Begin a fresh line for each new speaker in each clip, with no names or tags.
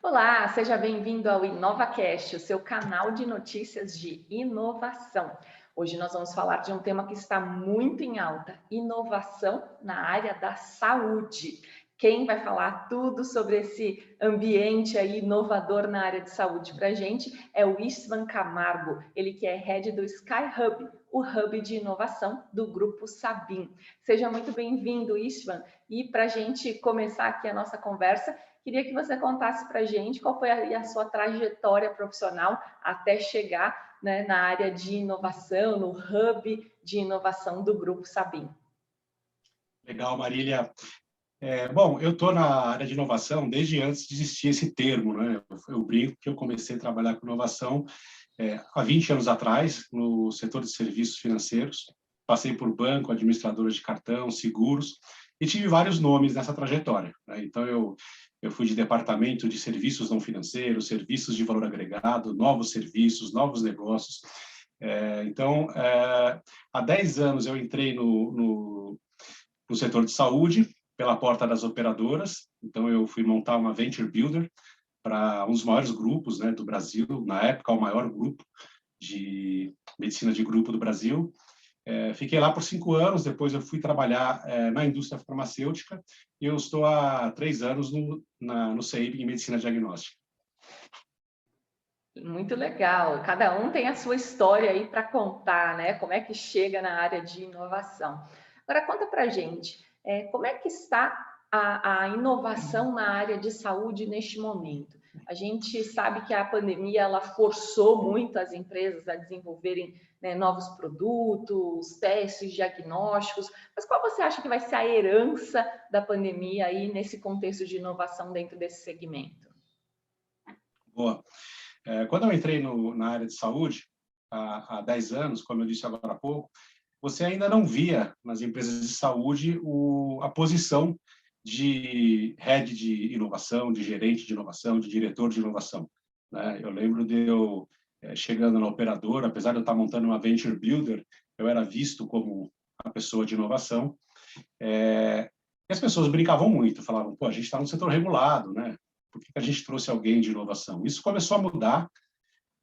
Olá, seja bem-vindo ao InovaCast, o seu canal de notícias de inovação. Hoje nós vamos falar de um tema que está muito em alta: inovação na área da saúde. Quem vai falar tudo sobre esse ambiente aí inovador na área de saúde para a gente é o Istvan Camargo, ele que é head do Sky Hub, o hub de inovação do Grupo Sabin. Seja muito bem-vindo, Istvan. E para a gente começar aqui a nossa conversa, queria que você contasse para a gente qual foi a sua trajetória profissional até chegar, né, na área de inovação, no hub de inovação do Grupo Sabin.
Legal, Marília. Bom, eu estou na área de inovação desde antes de existir esse termo, né? Eu brinco que eu comecei a trabalhar com inovação há 20 anos atrás, no setor de serviços financeiros. Passei por banco, administradora de cartão, seguros, e tive vários nomes nessa trajetória, né? Então, eu fui de departamento de serviços não financeiros, serviços de valor agregado, novos serviços, novos negócios. Há 10 anos eu entrei no setor de saúde, pela porta das operadoras. Então, eu fui montar uma Venture Builder para um dos maiores grupos, né, do Brasil, na época, o maior grupo de medicina de grupo do Brasil. Fiquei lá por 5 anos, depois eu fui trabalhar na indústria farmacêutica e eu estou há 3 anos no CEIB, em medicina diagnóstica.
Muito legal. Cada um tem a sua história aí para contar, né? Como é que chega na área de inovação. Agora conta para a gente, como é que está a inovação na área de saúde neste momento? A gente sabe que a pandemia ela forçou muito as empresas a desenvolverem, né, novos produtos, testes diagnósticos. Mas qual você acha que vai ser a herança da pandemia aí nesse contexto de inovação dentro desse segmento?
Boa. Quando eu entrei na área de saúde, há 10 anos, como eu disse agora há pouco, você ainda não via nas empresas de saúde a posição de head de inovação, de gerente de inovação, de diretor de inovação, né? Eu lembro de eu chegando na operadora, apesar de eu estar montando uma Venture Builder, eu era visto como a pessoa de inovação. E as pessoas brincavam muito, falavam, pô, a gente está no setor regulado, né? Por que a gente trouxe alguém de inovação? Isso começou a mudar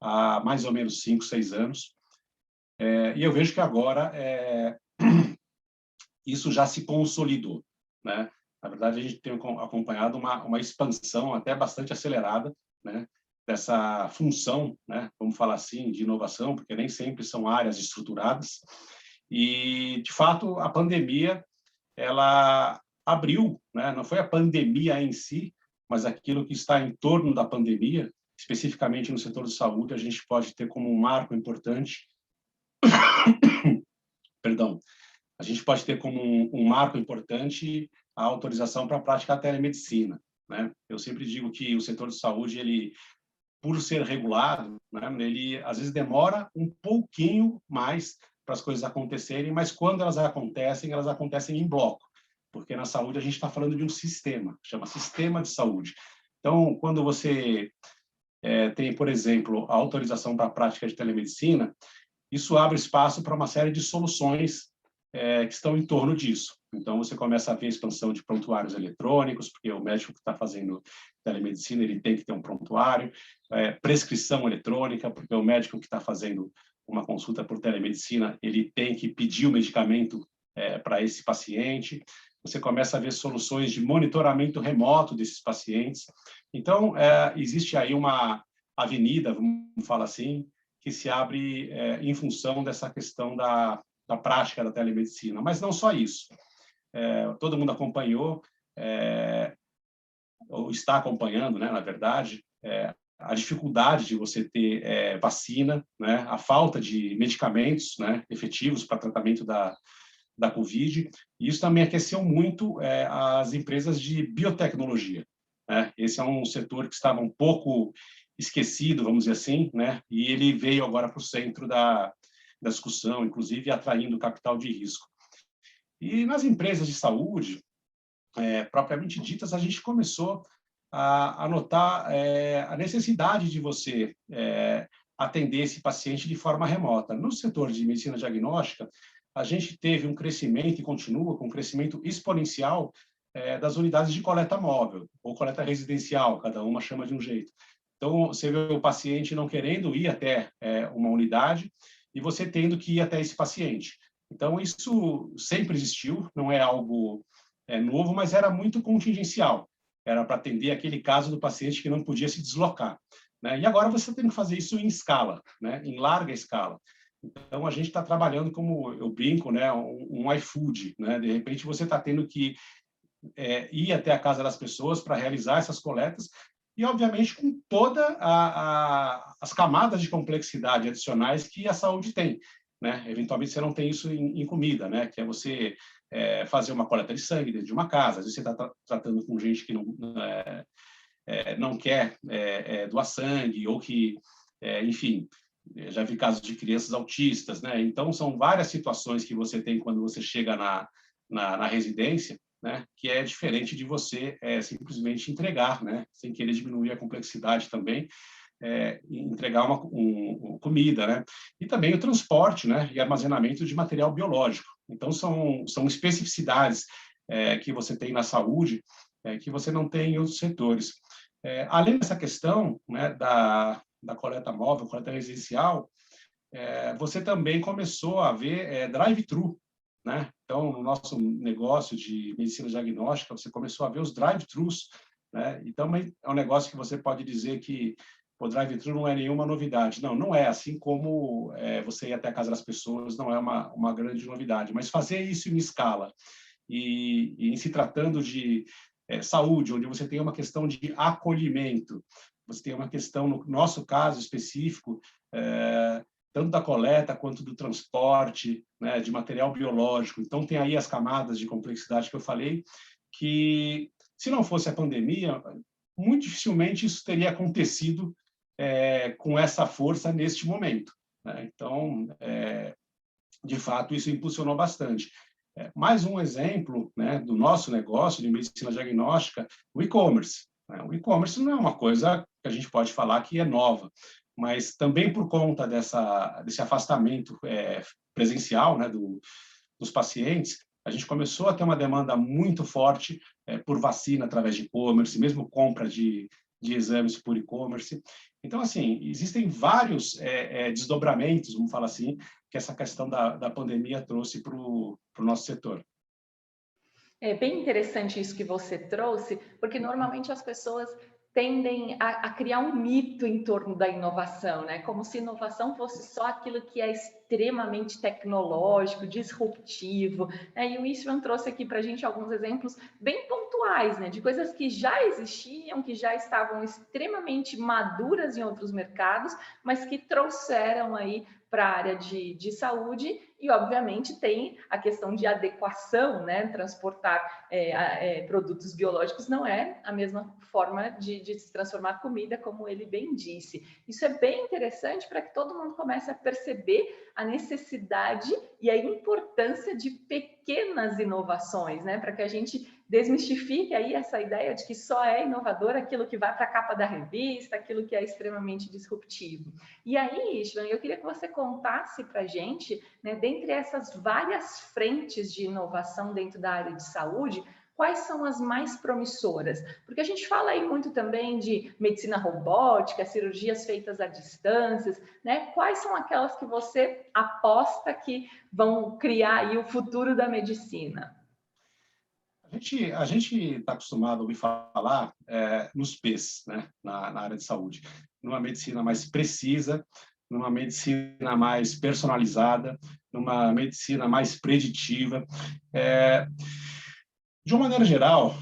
há mais ou menos 5, 6 anos. E eu vejo que agora isso já se consolidou, né? Na verdade, a gente tem acompanhado uma expansão até bastante acelerada, né, dessa função, né, vamos falar assim, de inovação, porque nem sempre são áreas estruturadas. E, de fato, a pandemia, ela abriu, né, não foi a pandemia em si, mas aquilo que está em torno da pandemia, especificamente no setor de saúde, a gente pode ter como um marco importante, perdão, a gente pode ter como um marco importante a autorização para a prática da telemedicina, né? Eu sempre digo que o setor de saúde, ele, por ser regulado, né, ele às vezes demora um pouquinho mais para as coisas acontecerem, mas quando elas acontecem em bloco, porque na saúde a gente está falando de um sistema, chama sistema de saúde. Então, quando você tem, por exemplo, a autorização para a prática de telemedicina, isso abre espaço para uma série de soluções que estão em torno disso. Então, você começa a ver a expansão de prontuários eletrônicos, porque o médico que está fazendo telemedicina, ele tem que ter um prontuário, prescrição eletrônica, porque o médico que está fazendo uma consulta por telemedicina, ele tem que pedir o medicamento para esse paciente. Você começa a ver soluções de monitoramento remoto desses pacientes. Então, existe aí uma avenida, vamos falar assim, que se abre em função dessa questão da prática da telemedicina. Mas não só isso. Todo mundo acompanhou, ou está acompanhando, né, na verdade, a dificuldade de você ter vacina, né, a falta de medicamentos, né, efetivos para tratamento da Covid. E isso também aqueceu muito as empresas de biotecnologia, né? Esse é um setor que estava um pouco esquecido, vamos dizer assim, né? E ele veio agora para o centro da discussão, inclusive atraindo capital de risco. E nas empresas de saúde, propriamente ditas, a gente começou a notar a necessidade de você atender esse paciente de forma remota. No setor de medicina diagnóstica, a gente teve um crescimento e continua com um crescimento exponencial das unidades de coleta móvel ou coleta residencial, cada uma chama de um jeito. Então, você vê o paciente não querendo ir até uma unidade e você tendo que ir até esse paciente. Então, isso sempre existiu, não é algo novo, mas era muito contingencial. Era para atender aquele caso do paciente que não podia se deslocar, né? E agora você tem que fazer isso em escala, né? Em larga escala. Então, a gente está trabalhando, como eu brinco, né? Um iFood, né? De repente, você está tendo que ir até a casa das pessoas para realizar essas coletas e, obviamente, com todas as camadas de complexidade adicionais que a saúde tem, né? Eventualmente, você não tem isso em comida, né? Que é você fazer uma coleta de sangue dentro de uma casa. Às vezes, você está tratando com gente que não quer doar sangue ou que, enfim, já vi casos de crianças autistas, né? Então, são várias situações que você tem quando você chega na residência, né? Que é diferente de você simplesmente entregar, né? Sem querer diminuir a complexidade também, entregar uma comida, né? E também o transporte, né? E armazenamento de material biológico. Então, são especificidades que você tem na saúde que você não tem em outros setores. Além dessa questão, né, da coleta móvel, coleta residencial, você também começou a ver drive-thru, né? Então, no nosso negócio de medicina diagnóstica, você começou a ver os drive-thrus, né? Então, é um negócio que você pode dizer que o drive-thru não é nenhuma novidade. Não, não é. Assim como você ir até a casa das pessoas não é uma grande novidade. Mas fazer isso em escala e em se tratando de saúde, onde você tem uma questão de acolhimento, você tem uma questão, no nosso caso específico, tanto da coleta quanto do transporte, né, de material biológico. Então, tem aí as camadas de complexidade que eu falei, que, se não fosse a pandemia, muito dificilmente isso teria acontecido com essa força neste momento, né? Então, de fato, isso impulsionou bastante. Mais um exemplo, né, do nosso negócio de medicina diagnóstica, o e-commerce, né? O e-commerce não é uma coisa que a gente pode falar que é nova, mas também por conta desse afastamento presencial, né, dos pacientes, a gente começou a ter uma demanda muito forte por vacina através de e-commerce, mesmo compra de exames por e-commerce. Então, assim, existem vários desdobramentos, vamos falar assim, que essa questão da pandemia trouxe para o nosso setor.
É bem interessante isso que você trouxe, porque normalmente as pessoas tendem a criar um mito em torno da inovação, né? Como se inovação fosse só aquilo que é extremamente tecnológico, disruptivo, né? E o Istvan trouxe aqui para a gente alguns exemplos bem pontuais, né? De coisas que já existiam, que já estavam extremamente maduras em outros mercados, mas que trouxeram aí para a área de saúde e, obviamente, tem a questão de adequação, né? Transportar produtos biológicos não é a mesma forma de se transformar comida, como ele bem disse. Isso é bem interessante para que todo mundo comece a perceber a necessidade e a importância de pequenas inovações, né? Para que a gente desmistifique aí essa ideia de que só é inovador aquilo que vai para a capa da revista, aquilo que é extremamente disruptivo. E aí, Istvan, eu queria que você contasse para a gente, né, dentre essas várias frentes de inovação dentro da área de saúde, quais são as mais promissoras? Porque a gente fala aí muito também de medicina robótica, cirurgias feitas à distância, né? Quais são aquelas que você aposta que vão criar aí o futuro da medicina?
A gente está acostumado a ouvir falar nos P's, né, na área de saúde, numa medicina mais precisa, numa medicina mais personalizada, numa medicina mais preditiva. De uma maneira geral,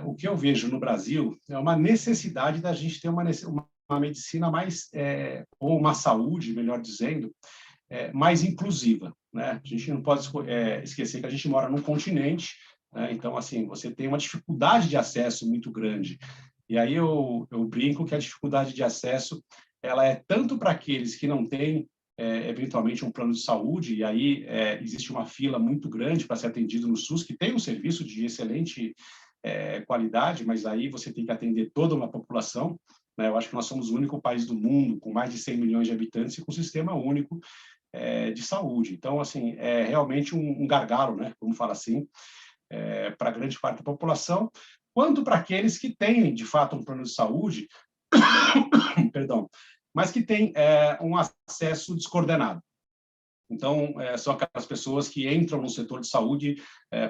o que eu vejo no Brasil é uma necessidade da gente ter uma medicina mais, ou uma saúde, melhor dizendo, mais inclusiva, né? A gente não pode esquecer que a gente mora num continente, né? Então, assim, você tem uma dificuldade de acesso muito grande. E aí eu brinco que a dificuldade de acesso ela é tanto para aqueles que não têm eventualmente um plano de saúde, e aí existe uma fila muito grande para ser atendido no SUS, que tem um serviço de excelente qualidade, mas aí você tem que atender toda uma população, né? Eu acho que nós somos o único país do mundo com mais de 100 milhões de habitantes e com um sistema único de saúde. Então, assim, é realmente um gargalo, né? Vamos falar assim, para grande parte da população, quanto para aqueles que têm, de fato, um plano de saúde, perdão, mas que têm um acesso descoordenado. Então, são aquelas pessoas que entram no setor de saúde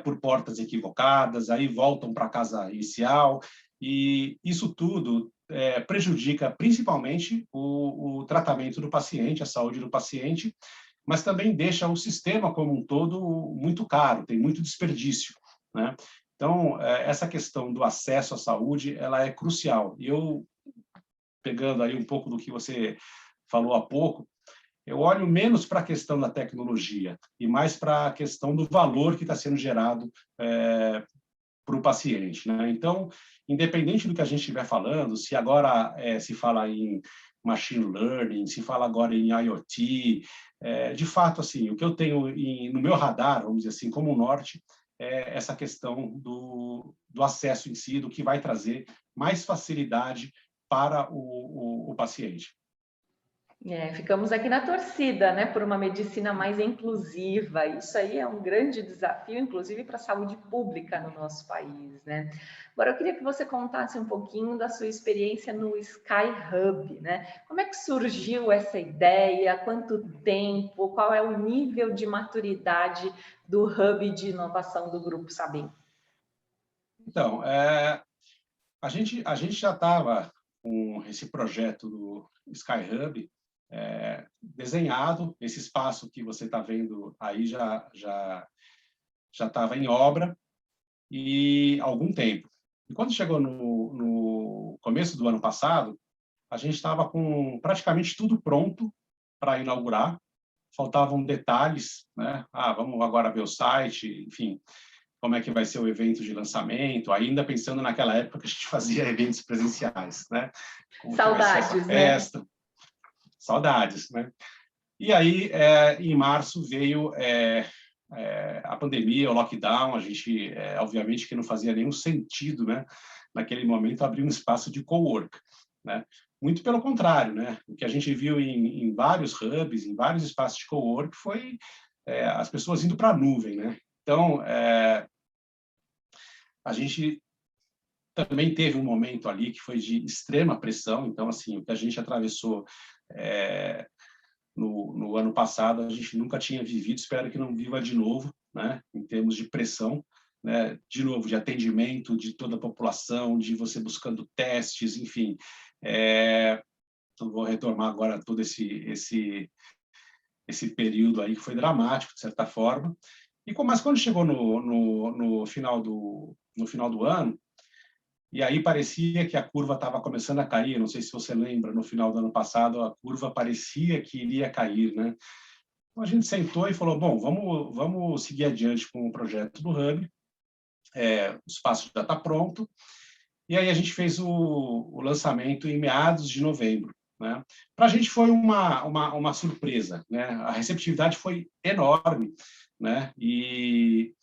por portas equivocadas, aí voltam para a casa inicial, e isso tudo prejudica principalmente o tratamento do paciente, a saúde do paciente, mas também deixa o sistema como um todo muito caro, tem muito desperdício, né? Então, essa questão do acesso à saúde, ela é crucial. E eu, pegando aí um pouco do que você falou há pouco, eu olho menos para a questão da tecnologia e mais para a questão do valor que está sendo gerado para o paciente, né? Então, independente do que a gente estiver falando, se agora se fala em machine learning, se fala agora em IoT, de fato, assim, o que eu tenho no meu radar, vamos dizer assim, como norte, é essa questão do acesso em si, do que vai trazer mais facilidade para o paciente.
Ficamos aqui na torcida, né, por uma medicina mais inclusiva. Isso aí é um grande desafio, inclusive para a saúde pública no nosso país, né? Agora, eu queria que você contasse um pouquinho da sua experiência no Sky Hub, né? Como é que surgiu essa ideia? Quanto tempo? Qual é o nível de maturidade do Hub de inovação do Grupo Sabin?
Então, a gente já estava com esse projeto do Sky Hub desenhado. Esse espaço que você está vendo aí já estava em obra e há algum tempo. E quando chegou no começo do ano passado, a gente estava com praticamente tudo pronto para inaugurar. Faltavam detalhes, né? Vamos agora ver o site, enfim, como é que vai ser o evento de lançamento, ainda pensando naquela época que a gente fazia eventos presenciais, né? Como que vai ser essa festa? Né? Saudades, né? E aí, em março, veio a pandemia, o lockdown. A gente, obviamente, que não fazia nenhum sentido, né? Naquele momento, abrir um espaço de cowork, né? Muito pelo contrário, né? O que a gente viu em vários hubs, em vários espaços de cowork, foi as pessoas indo para a nuvem, né? Então, a gente também teve um momento ali que foi de extrema pressão. Então, assim, o que a gente atravessou no ano passado, a gente nunca tinha vivido, espero que não viva de novo, né? Em termos de pressão, né? De novo, de atendimento de toda a população, de você buscando testes, enfim. Eu vou retomar agora todo esse período aí que foi dramático, de certa forma. Mas quando chegou no final do ano, e aí parecia que a curva estava começando a cair. Não sei se você lembra, no final do ano passado, a curva parecia que iria cair, né? Então, a gente sentou e falou, bom, vamos seguir adiante com o projeto do Hub. O espaço já está pronto. E aí a gente fez o lançamento em meados de novembro, né? Para a gente foi uma surpresa, né? A receptividade foi enorme, né? E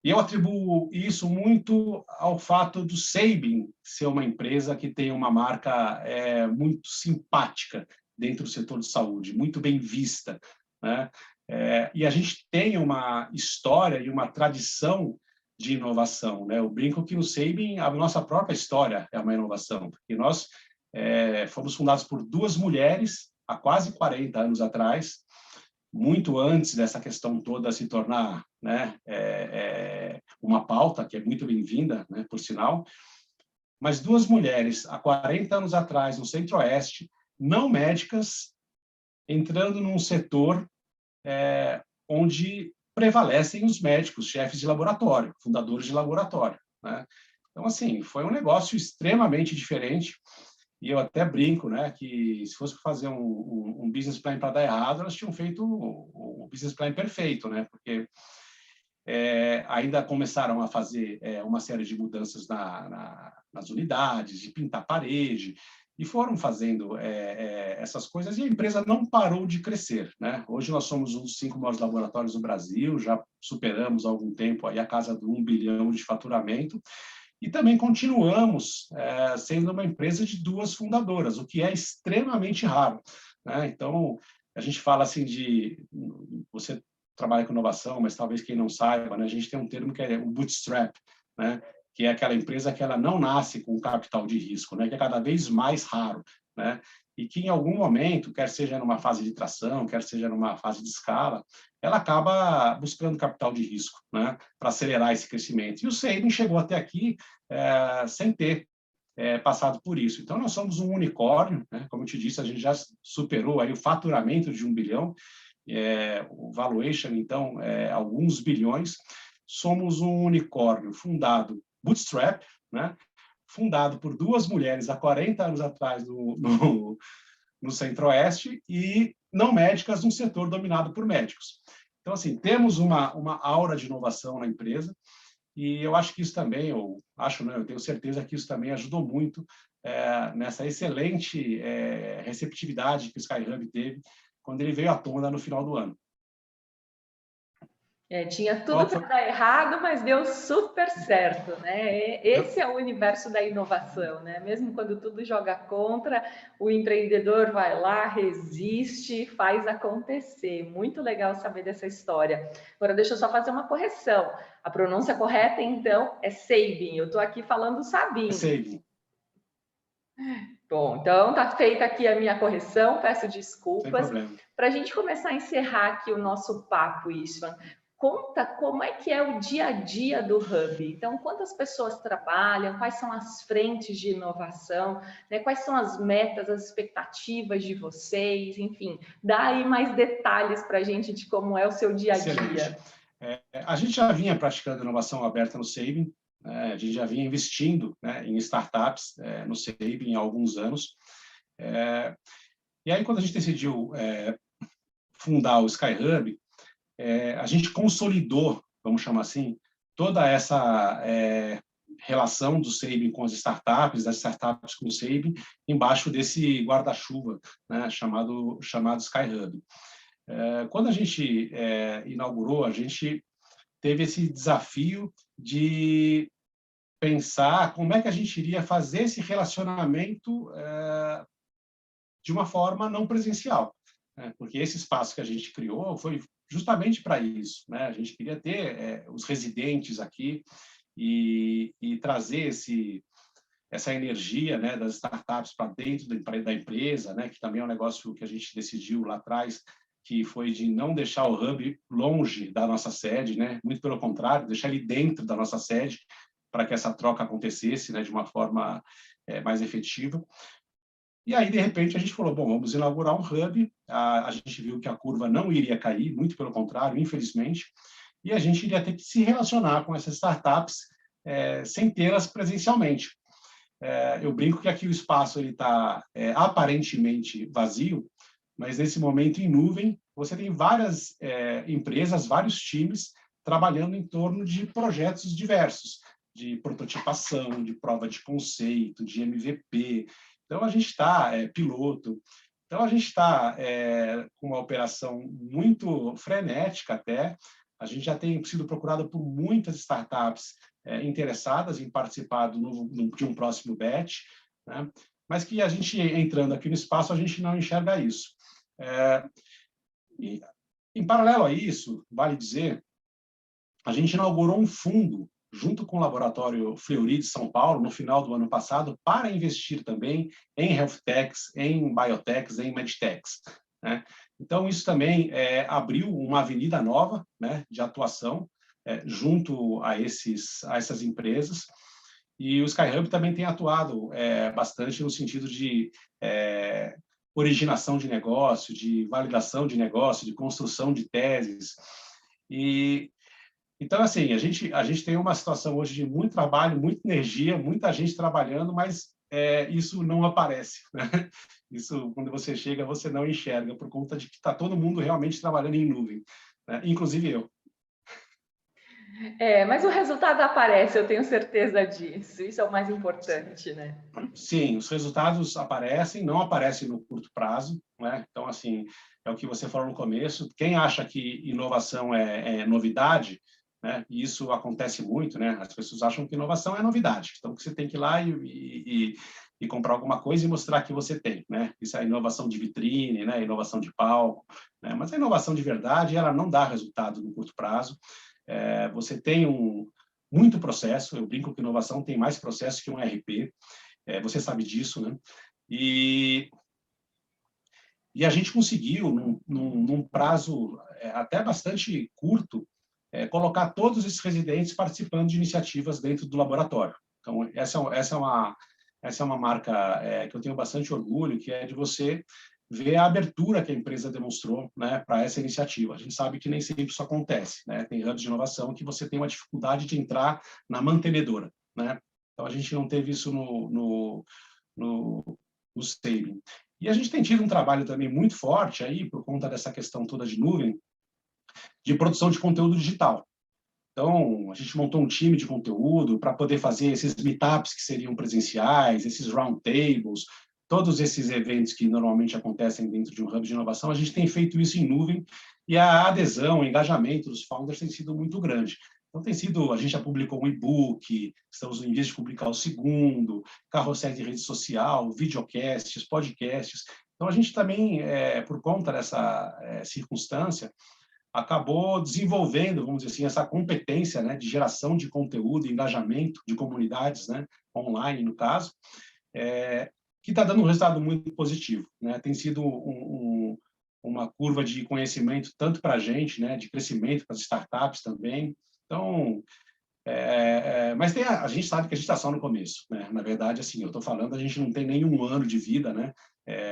eu atribuo isso muito ao fato do Sabin ser uma empresa que tem uma marca muito simpática dentro do setor de saúde, muito bem vista, né? E a gente tem uma história e uma tradição de inovação, né? Eu brinco que no Sabin a nossa própria história é uma inovação, porque nós fomos fundados por duas mulheres há quase 40 anos atrás, muito antes dessa questão toda se tornar, né, uma pauta que é muito bem-vinda, né, por sinal, mas duas mulheres há 40 anos atrás no Centro-Oeste, não médicas, entrando num setor onde prevalecem os médicos, chefes de laboratório, fundadores de laboratório, né? Então, assim, foi um negócio extremamente diferente. E eu até brinco, né, que se fosse fazer um business plan para dar errado, elas tinham feito o business plan perfeito, né? Porque ainda começaram a fazer uma série de mudanças nas unidades, de pintar parede, e foram fazendo essas coisas, e a empresa não parou de crescer, né? Hoje nós somos um dos 5 maiores laboratórios do Brasil, já superamos há algum tempo aí a casa do 1 bilhão de faturamento, e também continuamos sendo uma empresa de duas fundadoras, o que é extremamente raro, né? Então, a gente fala assim você trabalha com inovação, mas talvez quem não saiba, né, a gente tem um termo que é o bootstrap, né, que é aquela empresa que ela não nasce com capital de risco, né, que é cada vez mais raro, né, e que em algum momento, quer seja numa fase de tração, quer seja numa fase de escala, ela acaba buscando capital de risco, né, para acelerar esse crescimento. E o Sabin chegou até aqui sem ter passado por isso. Então, nós somos um unicórnio, né? Como eu te disse, a gente já superou aí o faturamento de 1 bilhão, o valuation, então, alguns bilhões. Somos um unicórnio fundado, bootstrap, né? Fundado por 2 mulheres há 40 anos atrás no Centro-Oeste e não médicas num setor dominado por médicos. Então, assim, temos uma aura de inovação na empresa e eu acho que isso também, eu tenho certeza que isso também ajudou muito nessa excelente receptividade que o SkyHub teve quando ele veio à tona no final do ano.
Tinha tudo para dar errado, mas deu super certo, né? Esse é o universo da inovação, né? Mesmo quando tudo joga contra, o empreendedor vai lá, resiste, faz acontecer. Muito legal saber dessa história. Agora, deixa eu só fazer uma correção. A pronúncia correta, então, é Sabin. Eu estou aqui falando Sabin.
É Sabin.
Bom, então tá feita aqui a minha correção, peço desculpas.
Sem problema.
Para a gente começar a encerrar aqui o nosso papo, Istvan, conta como é que é o dia a dia do Hub. Então, quantas pessoas trabalham, quais são as frentes de inovação, né? Quais são as metas, as expectativas de vocês, enfim, dá aí mais detalhes para a gente de como é o seu dia a dia.
Excelente. A gente já vinha praticando inovação aberta no Sabin, a gente já vinha investindo, né, em startups no Sabin há alguns anos. E aí, quando a gente decidiu fundar o SkyHub, a gente consolidou, vamos chamar assim, toda essa relação do Sabin com as startups, das startups com o Sabin, embaixo desse guarda-chuva, né, chamado SkyHub. Quando a gente inaugurou, a gente teve esse desafio de pensar como é que a gente iria fazer esse relacionamento de uma forma não presencial, né? Porque esse espaço que a gente criou foi justamente para isso, né? A gente queria ter os residentes aqui e trazer essa energia, né, das startups para dentro da empresa, né, que também é um negócio que a gente decidiu lá atrás, que foi de não deixar o Hub longe da nossa sede, né? Muito pelo contrário, deixar ele dentro da nossa sede para que essa troca acontecesse, né, de uma forma mais efetiva. E aí, de repente, a gente falou, bom, vamos inaugurar um Hub. A gente viu que a curva não iria cair, muito pelo contrário, infelizmente, e a gente iria ter que se relacionar com essas startups sem tê-las presencialmente. Eu brinco que aqui o espaço está aparentemente vazio, mas nesse momento em nuvem você tem várias empresas, vários times trabalhando em torno de projetos diversos, de prototipação, de prova de conceito, de MVP. Então a gente está piloto. Então a gente está com uma operação muito frenética até. A gente já tem sido procurado por muitas startups interessadas em participar de um próximo batch, né? Mas que a gente, entrando aqui no espaço, a gente não enxerga isso. E, em paralelo a isso, vale dizer, a gente inaugurou um fundo junto com o Laboratório Fleury de São Paulo, no final do ano passado, para investir também em health techs, em biotechs, em medtechs, né? Então, isso também abriu uma avenida nova, né, de atuação junto a essas empresas. E o SkyHub também tem atuado bastante no sentido de originação de negócio, de validação de negócio, de construção de teses. Então, assim, a gente tem uma situação hoje de muito trabalho, muita energia, muita gente trabalhando, mas isso não aparece, né? Isso, quando você chega, você não enxerga, por conta de que está todo mundo realmente trabalhando em nuvem, né? Inclusive eu.
Mas o resultado aparece, eu tenho certeza disso. Isso é o mais importante, né?
Sim, os resultados aparecem, não aparecem no curto prazo, né? Então, assim, é o que você falou no começo. Quem acha que inovação é novidade, né? E isso acontece muito, né? As pessoas acham que inovação é novidade, então que você tem que ir lá e comprar alguma coisa e mostrar que você tem, né? Isso é inovação de vitrine, né? Inovação de palco, né? Mas a inovação de verdade, ela não dá resultado no curto prazo. Você tem muito processo, eu brinco que inovação tem mais processo que um RP, você sabe disso, né? E a gente conseguiu, num prazo até bastante curto, colocar todos esses residentes participando de iniciativas dentro do laboratório. Então, essa é uma marca que eu tenho bastante orgulho, que é de você ver a abertura que a empresa demonstrou, né, para essa iniciativa. A gente sabe que nem sempre isso acontece, né? Tem hubs de inovação que você tem uma dificuldade de entrar na mantenedora, né? Então, a gente não teve isso no Sabin. E a gente tem tido um trabalho também muito forte aí, por conta dessa questão toda de nuvem, de produção de conteúdo digital. Então, a gente montou um time de conteúdo para poder fazer esses meetups que seriam presenciais, esses roundtables, todos esses eventos que normalmente acontecem dentro de um hub de inovação, a gente tem feito isso em nuvem e a adesão, o engajamento dos founders tem sido muito grande. Então, a gente já publicou um e-book, estamos em vias de publicar o segundo, carrossel de rede social, videocasts, podcasts. Então, a gente também, por conta dessa circunstância, acabou desenvolvendo, vamos dizer assim, essa competência, né, de geração de conteúdo, engajamento de comunidades, né, online, no caso, que está dando um resultado muito positivo, né? Tem sido uma curva de conhecimento tanto para a gente, né, de crescimento para as startups também. Então, mas a gente sabe que a gente está só no começo, né? Na verdade, assim, eu estou falando, a gente não tem nenhum ano de vida, né?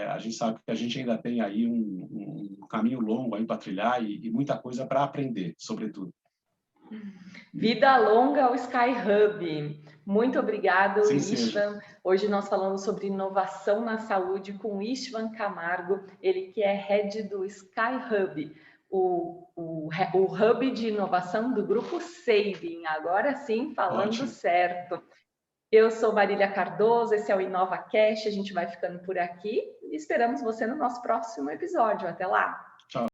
A gente sabe que a gente ainda tem aí um caminho longo aí para trilhar e muita coisa para aprender, sobretudo.
Vida longa ao Sky Hub. Muito obrigado,
Sim,
Istvan. Hoje nós falamos sobre inovação na saúde com o Istvan Camargo, ele que é head do Sky Hub, o hub de inovação do grupo Saving. Agora sim, falando
Ótimo.
certo. Eu sou Marília Cardoso, esse é o InovaCast, a gente vai ficando por aqui e esperamos você no nosso próximo episódio. Até lá!